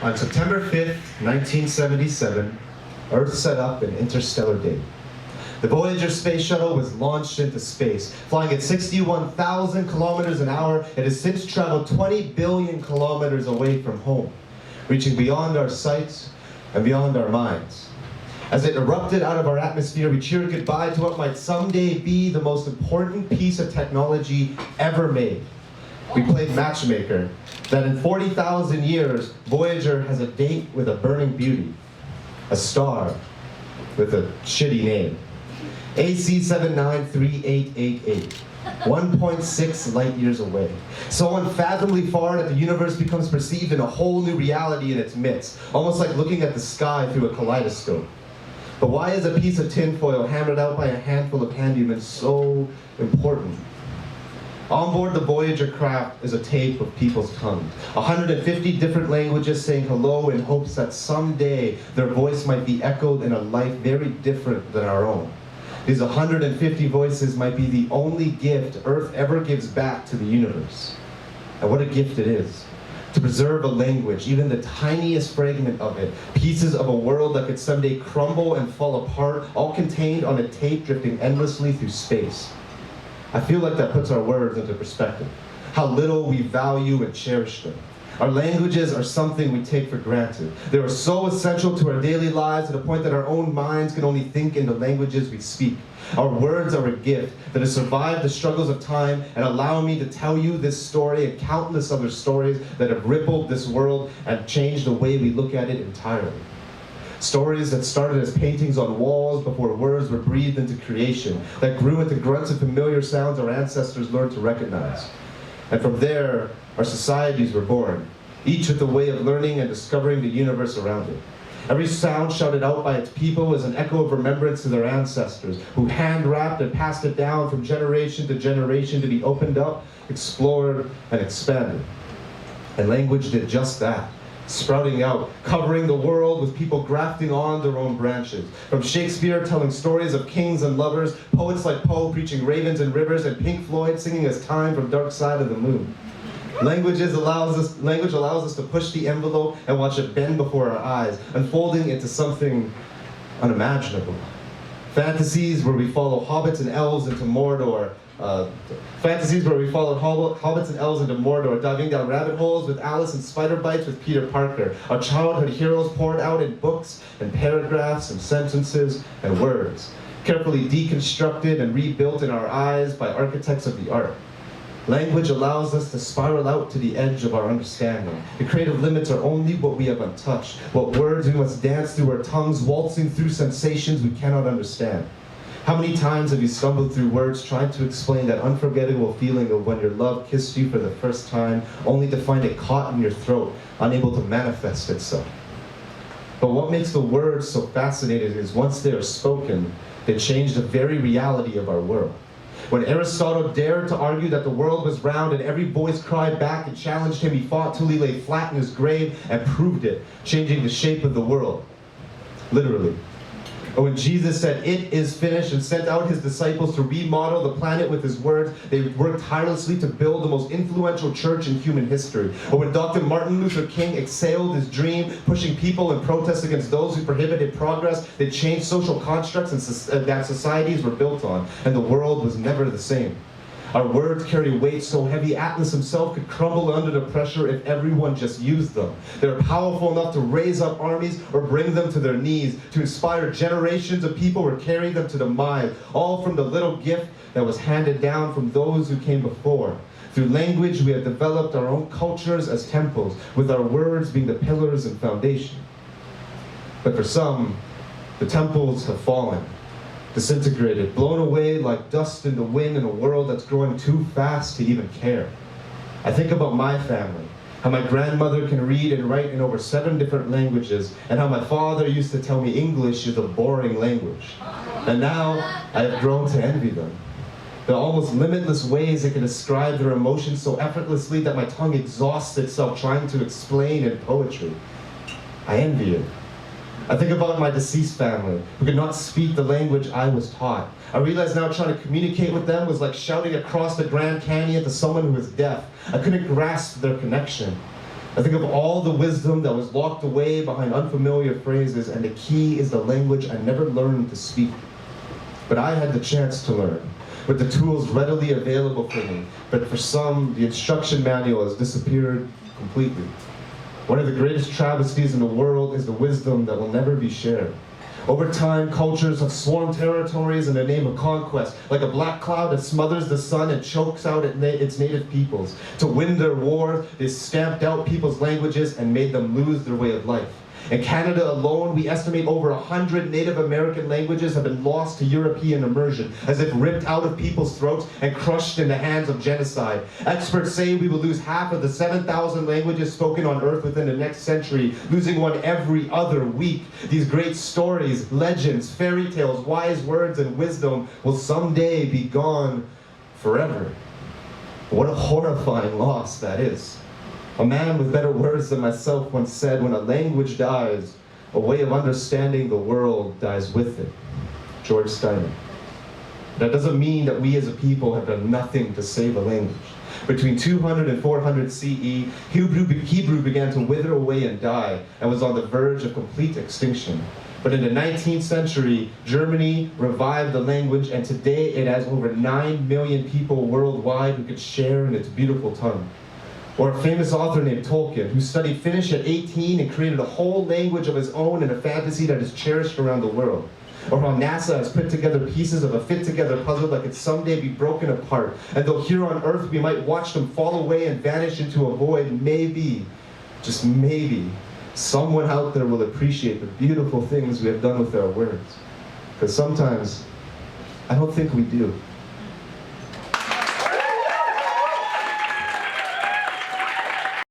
On September 5th, 1977, Earth set up an interstellar date. The Voyager space shuttle was launched into space. Flying at 61,000 kilometers an hour, it has since traveled 20 billion kilometers away from home, reaching beyond our sights and beyond our minds. As it erupted out of our atmosphere, we cheered goodbye to what might someday be the most important piece of technology ever made. We played matchmaker, that in 40,000 years, Voyager has a date with a burning beauty, a star with a shitty name. AC 793888, 1.6 light years away. So unfathomably far that the universe becomes perceived in a whole new reality in its midst, almost like looking at the sky through a kaleidoscope. But why is a piece of tinfoil hammered out by a handful of handymen so important? On board the Voyager craft is a tape of people's tongues. 150 different languages saying hello in hopes that someday their voice might be echoed in a life very different than our own. These 150 voices might be the only gift Earth ever gives back to the universe. And what a gift it is. To preserve a language, even the tiniest fragment of it, pieces of a world that could someday crumble and fall apart, all contained on a tape drifting endlessly through space. I feel like that puts our words into perspective, how little we value and cherish them. Our languages are something we take for granted. They are so essential to our daily lives to the point that our own minds can only think in the languages we speak. Our words are a gift that has survived the struggles of time and allow me to tell you this story and countless other stories that have rippled this world and changed the way we look at it entirely. Stories that started as paintings on walls before words were breathed into creation, that grew into grunts of familiar sounds our ancestors learned to recognize. And from there, our societies were born, each with a way of learning and discovering the universe around it. Every sound shouted out by its people is an echo of remembrance to their ancestors, who hand-wrapped and passed it down from generation to generation to be opened up, explored, and expanded. And language did just that, sprouting out, covering the world with people grafting on their own branches. From Shakespeare telling stories of kings and lovers, poets like Poe preaching ravens and rivers, and Pink Floyd singing us Time from Dark Side of the Moon. Language allows us to push the envelope and watch it bend before our eyes, unfolding into something unimaginable. Fantasies where we follow hobbits and elves into Mordor. Diving down rabbit holes with Alice and spider bites with Peter Parker. Our childhood heroes poured out in books and paragraphs and sentences and words, carefully deconstructed and rebuilt in our eyes by architects of the art. Language allows us to spiral out to the edge of our understanding. The creative limits are only what we have untouched, what words we must dance through our tongues, waltzing through sensations we cannot understand. How many times have you stumbled through words trying to explain that unforgettable feeling of when your love kissed you for the first time, only to find it caught in your throat, unable to manifest itself? But what makes the words so fascinating is once they are spoken, they change the very reality of our world. When Aristotle dared to argue that the world was round and every voice cried back and challenged him, he fought till he lay flat in his grave and proved it, changing the shape of the world. Literally. Or when Jesus said, "It is finished," and sent out his disciples to remodel the planet with his words, they worked tirelessly to build the most influential church in human history. Or when Dr. Martin Luther King exhaled his dream, pushing people in protest against those who prohibited progress, they changed social constructs that societies were built on, and the world was never the same. Our words carry weight so heavy Atlas himself could crumble under the pressure if everyone just used them. They're powerful enough to raise up armies or bring them to their knees, to inspire generations of people or carry them to the mind, all from the little gift that was handed down from those who came before. Through language, we have developed our own cultures as temples, with our words being the pillars and foundation. But for some, the temples have fallen, disintegrated, blown away like dust in the wind in a world that's growing too fast to even care. I think about my family, how my grandmother can read and write in over 7 different languages, and how my father used to tell me English is a boring language. And now I have grown to envy them. The almost limitless ways they can describe their emotions so effortlessly that my tongue exhausts itself trying to explain in poetry. I envy it. I think about my deceased family, who could not speak the language I was taught. I realize now trying to communicate with them was like shouting across the Grand Canyon to someone who was deaf. I couldn't grasp their connection. I think of all the wisdom that was locked away behind unfamiliar phrases, and the key is the language I never learned to speak. But I had the chance to learn, with the tools readily available for me. But for some, the instruction manual has disappeared completely. One of the greatest travesties in the world is the wisdom that will never be shared. Over time, cultures have swarmed territories in the name of conquest, like a black cloud that smothers the sun and chokes out its native peoples. To win their war, they stamped out people's languages and made them lose their way of life. In Canada alone, we estimate over 100 Native American languages have been lost to European immersion, as if ripped out of people's throats and crushed in the hands of genocide. Experts say we will lose half of the 7,000 languages spoken on Earth within the next century, losing one every other week. These great stories, legends, fairy tales, wise words, and wisdom will someday be gone forever. What a horrifying loss that is. A man with better words than myself once said, when a language dies, a way of understanding the world dies with it. George Steiner. That doesn't mean that we as a people have done nothing to save a language. Between 200 and 400 CE, Hebrew began to wither away and die, and was on the verge of complete extinction. But in the 19th century, Germany revived the language, and today it has over 9 million people worldwide who could share in its beautiful tongue. Or a famous author named Tolkien, who studied Finnish at 18 and created a whole language of his own in a fantasy that is cherished around the world. Or how NASA has put together pieces of a fit-together puzzle that could someday be broken apart. And though here on Earth we might watch them fall away and vanish into a void, maybe, just maybe, someone out there will appreciate the beautiful things we have done with our words. Because sometimes, I don't think we do.